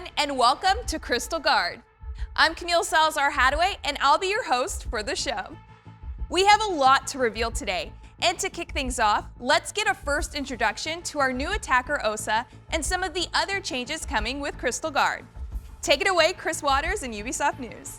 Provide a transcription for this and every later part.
everyone, and welcome to Crystal Guard. I'm Camille Salazar-Hadaway, and I'll be your host for the show. We have a lot to reveal today, and to kick things off, let's get a first introduction to our new attacker Osa and some of the other changes coming with Crystal Guard. Take it away, Chris Waters and Ubisoft News.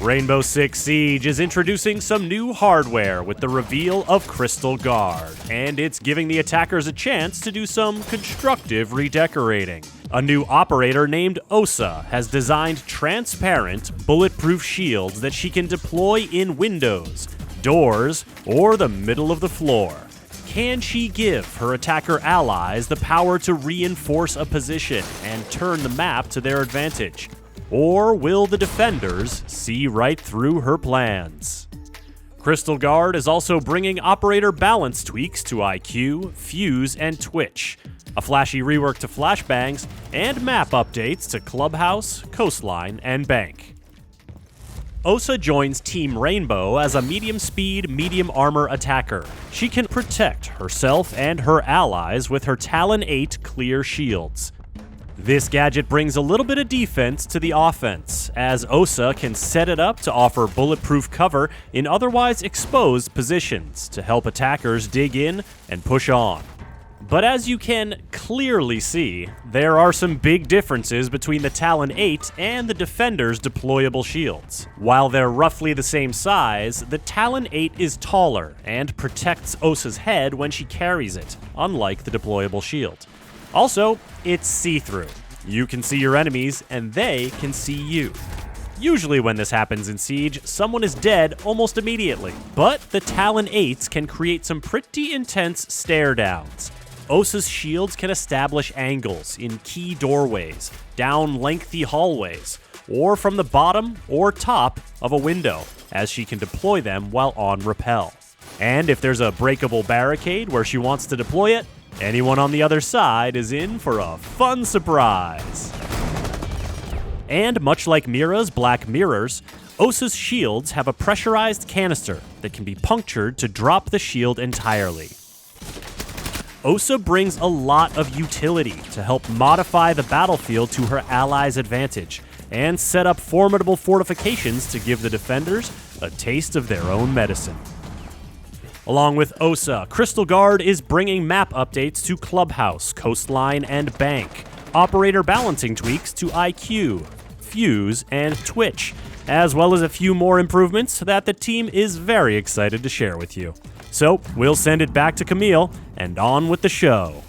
Rainbow Six Siege is introducing some new hardware with the reveal of Crystal Guard, and it's giving the attackers a chance to do some constructive redecorating. A new operator named Osa has designed transparent, bulletproof shields that she can deploy in windows, doors, or the middle of the floor. Can she give her attacker allies the power to reinforce a position and turn the map to their advantage? Or will the defenders see right through her plans? Crystal Guard is also bringing operator balance tweaks to IQ, Fuse, and Twitch, a flashy rework to flashbangs, and map updates to Clubhouse, Coastline, and Bank. Osa joins Team Rainbow as a medium-speed, medium-armor attacker. She can protect herself and her allies with her Talon 8 clear shields. This gadget brings a little bit of defense to the offense, as Osa can set it up to offer bulletproof cover in otherwise exposed positions to help attackers dig in and push on. But as you can clearly see, there are some big differences between the Talon 8 and the Defender's deployable shields. While they're roughly the same size, the Talon 8 is taller and protects Osa's head when she carries it, unlike the deployable shield. Also, it's see-through. You can see your enemies, and they can see you. Usually when this happens in Siege, someone is dead almost immediately, but the Talon 8s can create some pretty intense stare-downs. Osa's shields can establish angles in key doorways, down lengthy hallways, or from the bottom or top of a window, as she can deploy them while on rappel. And if there's a breakable barricade where she wants to deploy it, anyone on the other side is in for a fun surprise. And much like Mira's Black Mirrors, Osa's shields have a pressurized canister that can be punctured to drop the shield entirely. Osa brings a lot of utility to help modify the battlefield to her allies' advantage and set up formidable fortifications to give the defenders a taste of their own medicine. Along with Osa, Crystal Guard is bringing map updates to Clubhouse, Coastline, and Bank, operator balancing tweaks to IQ, Fuse, and Twitch, as well as a few more improvements that the team is very excited to share with you. So, we'll send it back to Camille, and on with the show.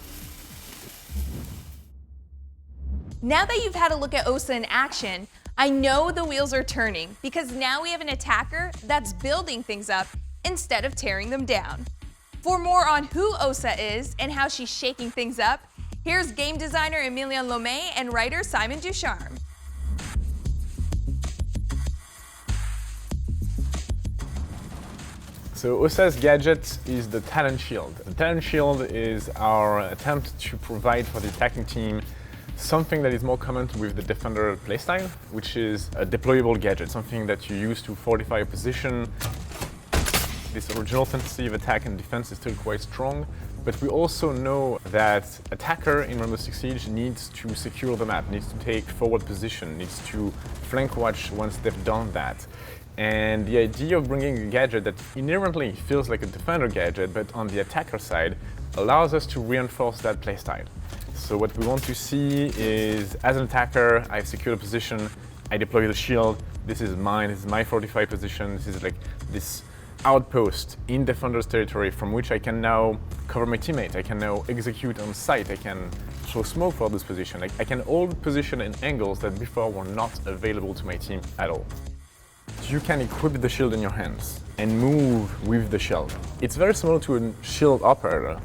Now that you've had a look at Osa in action, I know the wheels are turning because now we have an attacker that's building things up instead of tearing them down. For more on who Osa is and how she's shaking things up, here's game designer Emilian Lomé and writer Simon Ducharme. So Osa's gadget is the Talent Shield. The Talent Shield is our attempt to provide for the attacking team something that is more common with the Defender playstyle, which is a deployable gadget, something that you use to fortify a position. This original offensive attack and defense is still quite strong, but we also know that attacker in Rainbow Six Siege needs to secure the map, needs to take forward position, needs to flank watch once they've done that. And the idea of bringing a gadget that inherently feels like a defender gadget, but on the attacker side, allows us to reinforce that playstyle. So what we want to see is, as an attacker, I've secured a position, I deploy the shield, this is mine, this is my fortified position, this is like this outpost in defender's territory from which I can now cover my teammate, I can now execute on site, I can throw smoke for this position, I can hold position in angles that before were not available to my team at all. You can equip the shield in your hands and move with the shield. It's very similar to a shield operator,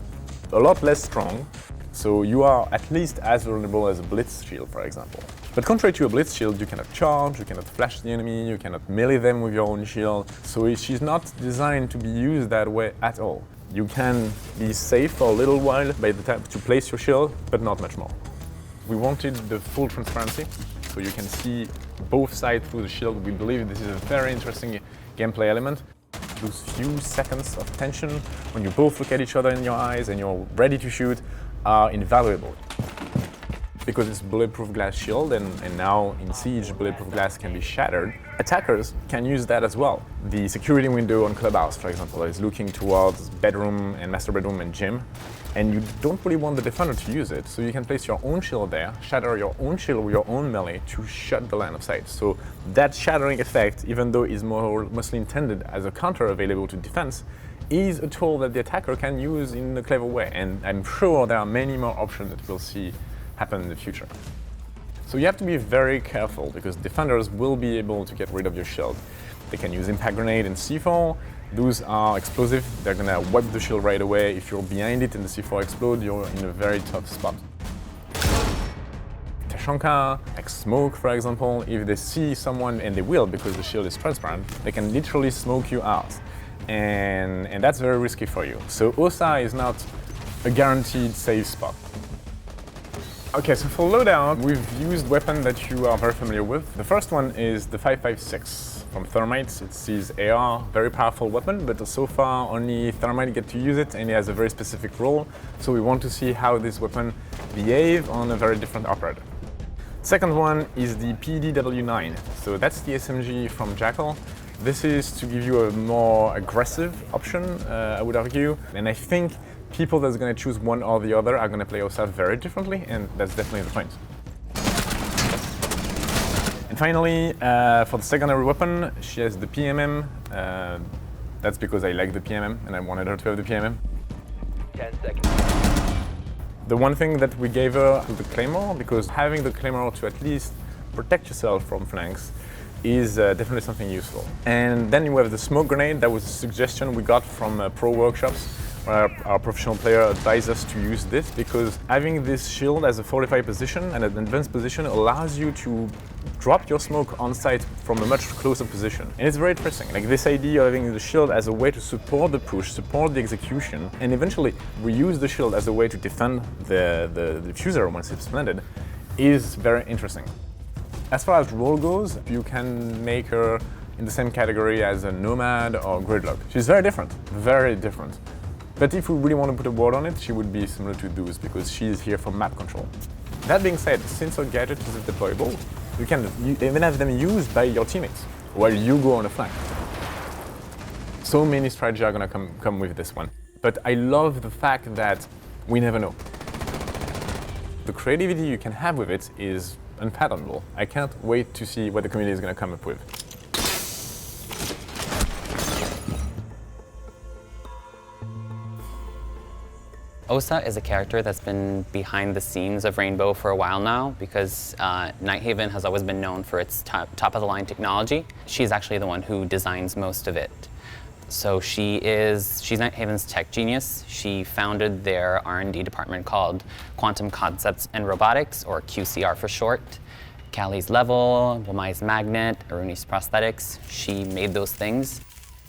a lot less strong, so you are at least as vulnerable as a blitz shield, for example. But contrary to a blitz shield, you cannot charge, you cannot flash the enemy, you cannot melee them with your own shield, so she's not designed to be used that way at all. You can be safe for a little while by the time to place your shield, but not much more. We wanted the full transparency, so you can see both sides through the shield. We believe this is a very interesting gameplay element. those few seconds of tension when you both look at each other in your eyes and you're ready to shoot are invaluable. Because it's bulletproof glass shield, and now in Siege, bulletproof glass can be shattered, attackers can use that as well. The security window on Clubhouse, for example, is looking towards bedroom and master bedroom and gym, and you don't really want the defender to use it, so you can place your own shield there, shatter your own shield with your own melee to shut the line of sight. So that shattering effect, even though is mostly intended as a counter available to defense, is a tool that the attacker can use in a clever way, and I'm sure there are many more options that we'll see happen in the future. So you have to be very careful because defenders will be able to get rid of your shield. They can use impact grenade and C4. Those are explosive. They're gonna wipe the shield right away. If you're behind it and the C4 explodes, you're in a very tough spot. Tashanka, like smoke for example, if they see someone, and they will because the shield is transparent, they can literally smoke you out. And that's very risky for you. So OSA is not a guaranteed safe spot. Okay, so for loadout, we've used weapons that you are very familiar with. The first one is the 5.56 from Thermite. It sees AR, very powerful weapon, but so far only Thermite get to use it, and it has a very specific role. So we want to see how this weapon behaves on a very different operator. Second one is the PDW9. So that's the SMG from Jackal. This is to give you a more aggressive option, I would argue, and I think people that's going to choose one or the other are going to play OSA very differently, and that's definitely the point. And finally, for the secondary weapon, she has the PMM. That's because I like the PMM and I wanted her to have the PMM. 10 seconds. The one thing that we gave her to the Claymore, because having the Claymore to at least protect yourself from flanks is definitely something useful. And then you have the smoke grenade. That was a suggestion we got from pro workshops, where our professional player advised us to use this, because having this shield as a fortified position and an advanced position allows you to drop your smoke on site from a much closer position. And it's very interesting, like this idea of having the shield as a way to support the push, support the execution, and eventually reuse the shield as a way to defend the diffuser once it's planted is very interesting. As far as role goes, you can make her in the same category as a Nomad or Gridlock. She's very different, very different. But if we really want to put a word on it, she would be similar to those because she is here for map control. That being said, since her gadget is deployable, you can even have them used by your teammates while you go on a flank. So many strategies are going to come with this one. But I love the fact that we never know. The creativity you can have with it is unfathomable. I can't wait to see what the community is going to come up with. Osa is a character that's been behind the scenes of Rainbow for a while now because Nighthaven has always been known for its top-of-the-line technology. She's actually the one who designs most of it. So she's Nighthaven's tech genius. She founded their R&D department called Quantum Concepts and Robotics, or QCR for short. Callie's Level, Wamai's Magnet, Aruni's Prosthetics. She made those things.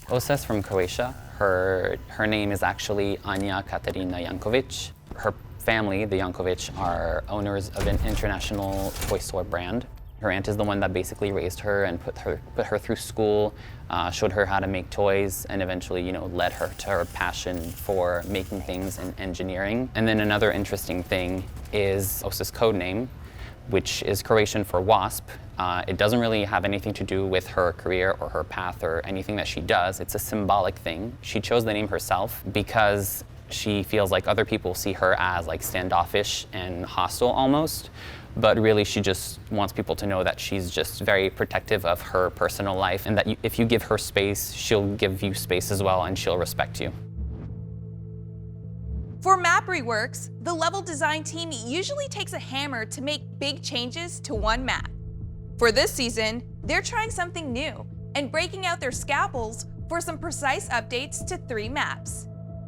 Osa's from Croatia. Her name is actually Anja Katarina Jankovic. Her family, the Jankovic, are owners of an international toy store brand. Her aunt is the one that basically raised her and put her through school, showed her how to make toys, and eventually, led her to her passion for making things and engineering. And then another interesting thing is Osa's code name, which is Croatian for wasp. It doesn't really have anything to do with her career or her path or anything that she does. It's a symbolic thing. She chose the name herself because she feels like other people see her as like standoffish and hostile almost, but really she just wants people to know that she's just very protective of her personal life and that if you give her space, she'll give you space as well and she'll respect you. For map reworks, the level design team usually takes a hammer to make big changes to one map. For this season, they're trying something new and breaking out their scalpels for some precise updates to 3 maps.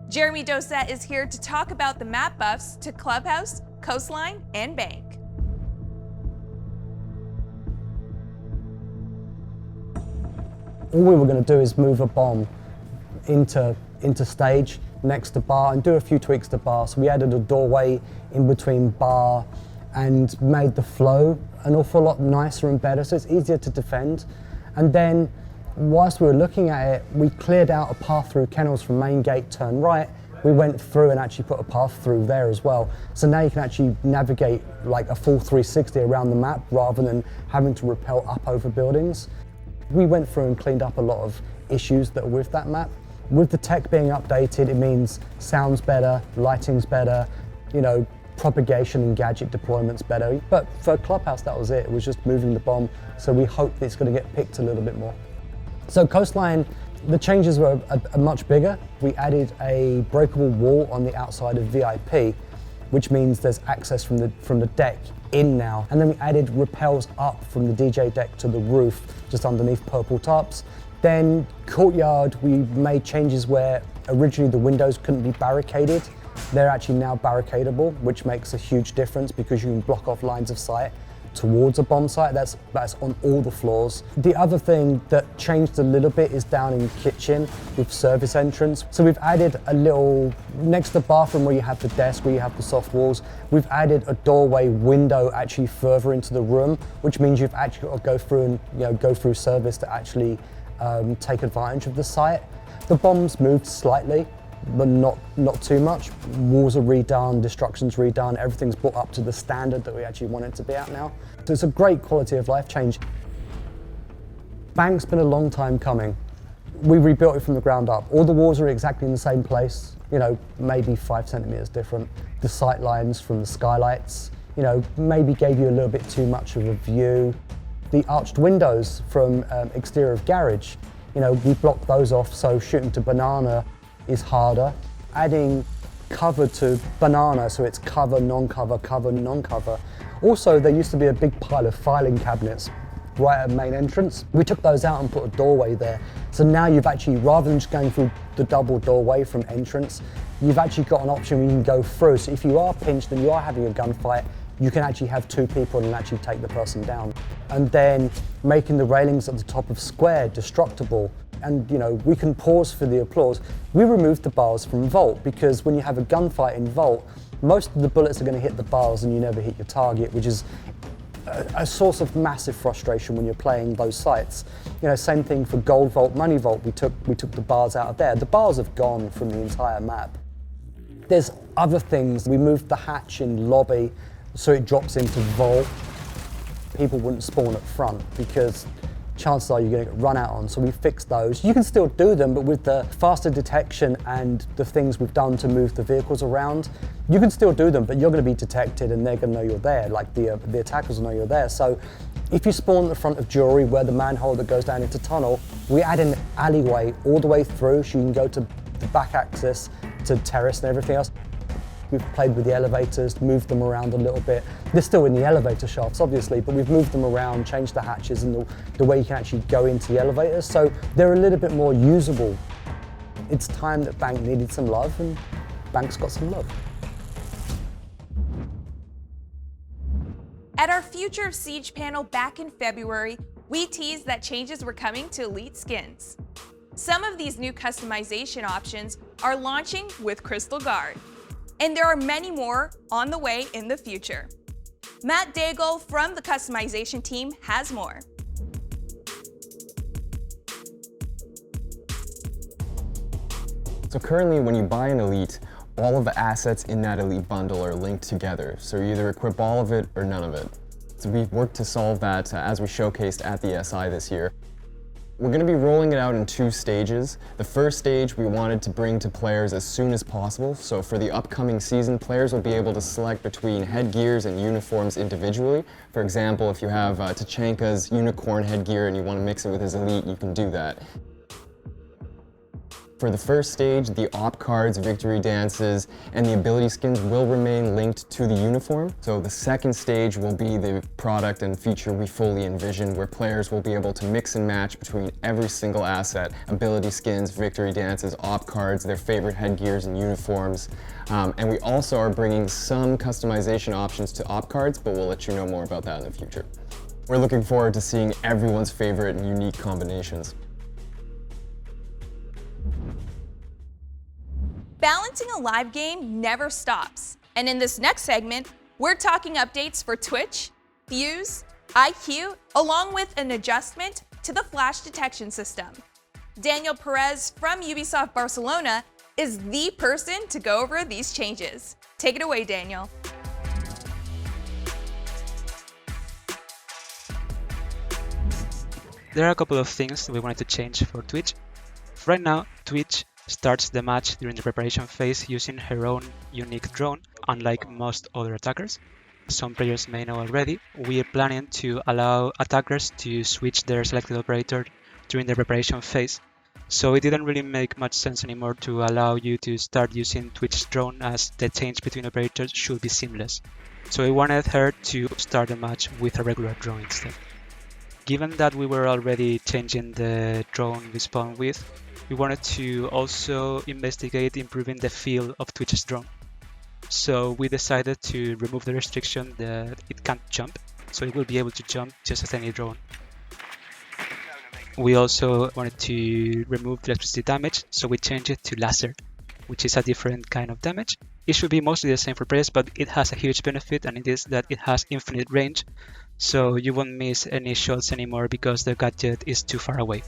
Jeremy Doucette is here to talk about the map buffs to Clubhouse, Coastline, and Bank. All we were going to do is move a bomb into stage next to bar and do a few tweaks to bar. So we added a doorway in between bar and made the flow an awful lot nicer and better, so it's easier to defend. And then whilst we were looking at it, we cleared out a path through kennels from main gate, turn right. We went through and actually put a path through there as well. So now you can actually navigate like a full 360 around the map rather than having to rappel up over buildings. We went through and cleaned up a lot of issues that are with that map. With the tech being updated, it means sound's better, lighting's better, you know, propagation and gadget deployment's better. But for Clubhouse, that was it. It was just moving the bomb. So we hope it's going to get picked a little bit more. So Coastline, the changes were much bigger. We added a breakable wall on the outside of VIP, which means there's access from the deck in now. And then we added rappels up from the DJ deck to the roof, just underneath purple tarps. Then Courtyard, we made changes where originally the windows couldn't be barricaded. They're actually now barricadable, which makes a huge difference because you can block off lines of sight towards a bomb site. That's on all the floors. The other thing that changed a little bit is down in kitchen with service entrance. So we've added a little, next to the bathroom where you have the desk, where you have the soft walls, we've added a doorway window actually further into the room, which means you've actually got to go through and go through service to actually take advantage of the site. The bombs moved slightly, but not too much. Walls are redone, destruction's redone, everything's brought up to the standard that we actually want it to be at now. So it's a great quality of life change. Bank's been a long time coming. We rebuilt it from the ground up. All the walls are exactly in the same place, you know, maybe 5 centimeters different. The sight lines from the skylights, you know, maybe gave you a little bit too much of a view. The arched windows from exterior of garage, you know, we blocked those off, so shooting to banana is harder. Adding cover to banana, so it's cover, non-cover, cover, non-cover. Also, there used to be a big pile of filing cabinets right at the main entrance. We took those out and put a doorway there. So now you've actually, rather than just going through the double doorway from entrance, you've actually got an option where you can go through. So if you are pinched and you are having a gunfight, you can actually have 2 people and actually take the person down. And then making the railings at the top of square destructible. And you know, we can pause for the applause. We removed the bars from Vault because when you have a gunfight in Vault, most of the bullets are going to hit the bars and you never hit your target, which is a source of massive frustration when you're playing those sites. You know, same thing for Gold Vault, Money Vault. We took the bars out of there. The bars have gone from the entire map. There's other things. We moved the hatch in lobby so it drops into Vault. People wouldn't spawn up front because chances are you're going to get run out on, so we fixed those. You can still do them, but with the faster detection and the things we've done to move the vehicles around, you can still do them, but you're going to be detected and they're going to know you're there, like the attackers will know you're there. So if you spawn at the front of Jewelry where the manhole that goes down into tunnel, we add an alleyway all the way through so you can go to the back access to terrace and everything else. We've played with the elevators, moved them around a little bit. They're still in the elevator shafts, obviously, but we've moved them around, changed the hatches and the way you can actually go into the elevators. So they're a little bit more usable. It's time that Bank needed some love, and Bank's got some love. At our Future of Siege panel back in February, we teased that changes were coming to Elite skins. Some of these new customization options are launching with Crystal Guard. And there are many more on the way in the future. Matt Daigle from the customization team has more. So currently when you buy an Elite, all of the assets in that Elite bundle are linked together. So you either equip all of it or none of it. So we've worked to solve that as we showcased at the SI this year. We're going to be rolling it out in 2 stages. The first stage we wanted to bring to players as soon as possible. So for the upcoming season, players will be able to select between headgears and uniforms individually. For example, if you have Tachanka's unicorn headgear and you want to mix it with his Elite, you can do that. For the first stage, the op cards, victory dances, and the ability skins will remain linked to the uniform. So the second stage will be the product and feature we fully envision, where players will be able to mix and match between every single asset, ability skins, victory dances, op cards, their favorite headgears and uniforms. And we also are bringing some customization options to op cards, but we'll let you know more about that in the future. We're looking forward to seeing everyone's favorite and unique combinations. Balancing a live game never stops. And in this next segment, we're talking updates for Twitch, Fuse, IQ, along with an adjustment to the flash detection system. Daniel Perez from Ubisoft Barcelona is the person to go over these changes. Take it away, Daniel. There are a couple of things that we wanted to change for Twitch. Right now, Twitch starts the match during the preparation phase using her own unique drone, unlike most other attackers. Some players may know already, we are planning to allow attackers to switch their selected operator during the preparation phase. So it didn't really make much sense anymore to allow you to start using Twitch's drone, as the change between operators should be seamless. So we wanted her to start the match with a regular drone instead. Given that we were already changing the drone we spawn with, we wanted to also investigate improving the feel of Twitch's drone. So we decided to remove the restriction that it can't jump, so it will be able to jump just as any drone. We also wanted to remove the electricity damage, so we changed it to laser, which is a different kind of damage. It should be mostly the same for players, but it has a huge benefit, and it is that it has infinite range, so you won't miss any shots anymore because the gadget is too far away.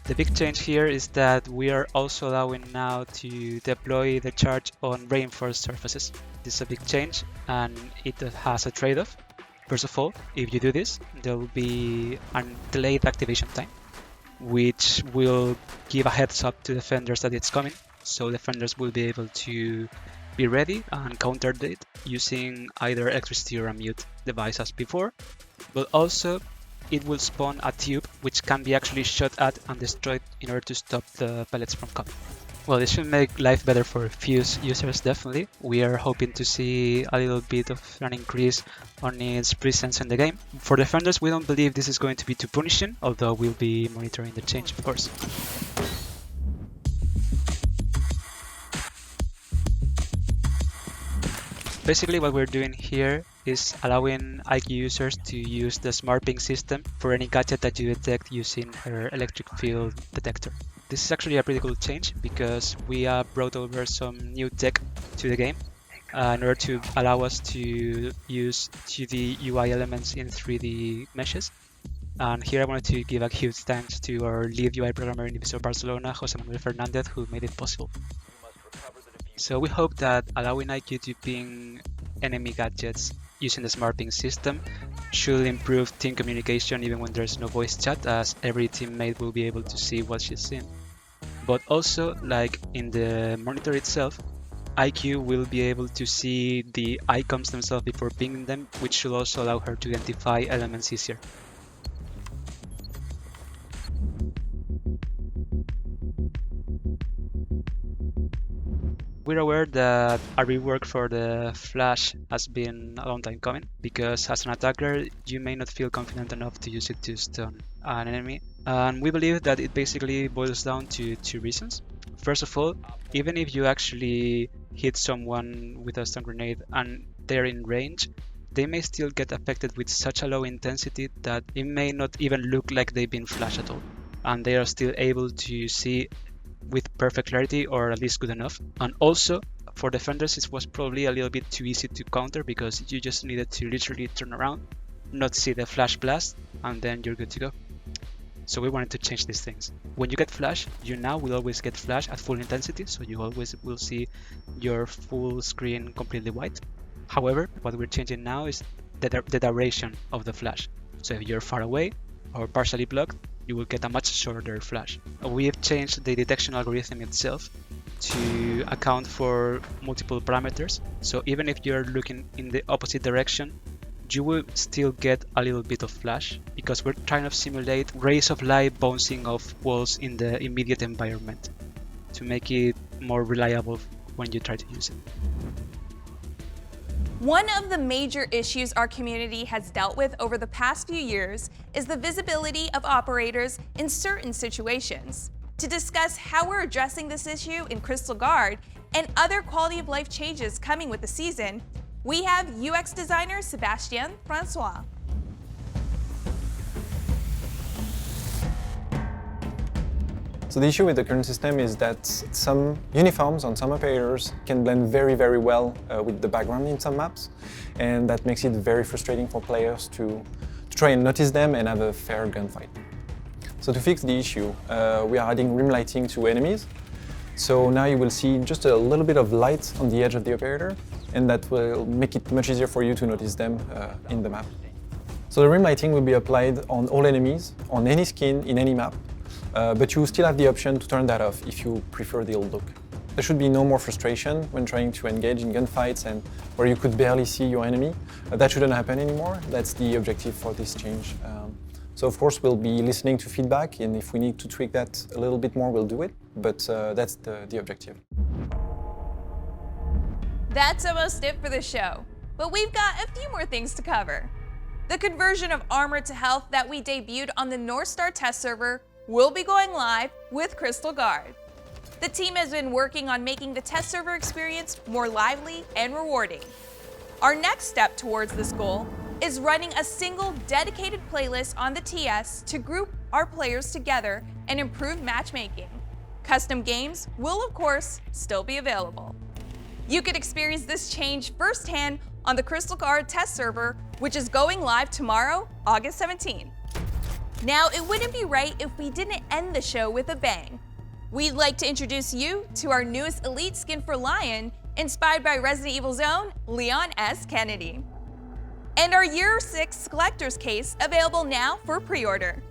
The big change here is that we are also allowing now to deploy the charge on reinforced surfaces. This is a big change, and it has a trade-off. First of all, if you do this, there will be a delayed activation time, which will give a heads up to defenders that it's coming, so defenders will be able to be ready and counter it using either electricity or a mute device as before, but also it will spawn a tube which can be actually shot at and destroyed in order to stop the pellets from coming. Well, this should make life better for Fuse users, definitely. We are hoping to see a little bit of an increase on its presence in the game. For defenders, we don't believe this is going to be too punishing, although we'll be monitoring the change, of course. Basically, what we're doing here is allowing IQ users to use the smart ping system for any gadget that you detect using her electric field detector. This is actually a pretty cool change because we have brought over some new tech to the game in order to allow us to use 2D UI elements in 3D meshes. And here I wanted to give a huge thanks to our lead UI programmer in Ubisoft Barcelona, Jose Manuel Fernandez, who made it possible. So we hope that allowing IQ to ping enemy gadgets using the smart ping system should improve team communication even when there's no voice chat, as every teammate will be able to see what she's seeing. But also, like in the monitor itself, IQ will be able to see the icons themselves before pinging them, which should also allow her to identify elements easier. We're aware that a rework for the Flash has been a long time coming, because as an attacker, you may not feel confident enough to use it to stun an enemy. And we believe that it basically boils down to two reasons. First of all, even if you actually hit someone with a stun grenade and they're in range, they may still get affected with such a low intensity that it may not even look like they've been flashed at all. And they are still able to see with perfect clarity, or at least good enough. And also, for defenders, it was probably a little bit too easy to counter because you just needed to literally turn around, not see the flash blast, and then you're good to go. So we wanted to change these things. When you get flash, you now will always get flash at full intensity, so you always will see your full screen completely white. However, what we're changing now is the duration of the flash. So if you're far away or partially blocked, you will get a much shorter flash. We have changed the detection algorithm itself to account for multiple parameters. So even if you're looking in the opposite direction, you will still get a little bit of flash, because we're trying to simulate rays of light bouncing off walls in the immediate environment to make it more reliable when you try to use it. One of the major issues our community has dealt with over the past few years is the visibility of operators in certain situations. To discuss how we're addressing this issue in Crystal Guard and other quality of life changes coming with the season, we have UX designer Sébastien Francois. So the issue with the current system is that some uniforms on some operators can blend very, very well with the background in some maps, and that makes it very frustrating for players to try and notice them and have a fair gunfight. So to fix the issue, we are adding rim lighting to enemies. So now you will see just a little bit of light on the edge of the operator, and that will make it much easier for you to notice them in the map. So the rim lighting will be applied on all enemies, on any skin, in any map, but you still have the option to turn that off if you prefer the old look. There should be no more frustration when trying to engage in gunfights and where you could barely see your enemy. That shouldn't happen anymore. That's the objective for this change. So of course we'll be listening to feedback, and if we need to tweak that a little bit more, we'll do it, but that's the objective. That's almost it for the show, but we've got a few more things to cover. The conversion of armor to health that we debuted on the North Star test server will be going live with Crystal Guard. The team has been working on making the test server experience more lively and rewarding. Our next step towards this goal is running a single dedicated playlist on the TS to group our players together and improve matchmaking. Custom games will, of course, still be available. You could experience this change firsthand on the Crystal Guard test server, which is going live tomorrow, August 17th. Now, it wouldn't be right if we didn't end the show with a bang. We'd like to introduce you to our newest elite skin for Lion, inspired by Resident Evil's own Leon S. Kennedy. And our Year 6 collector's case available now for pre-order.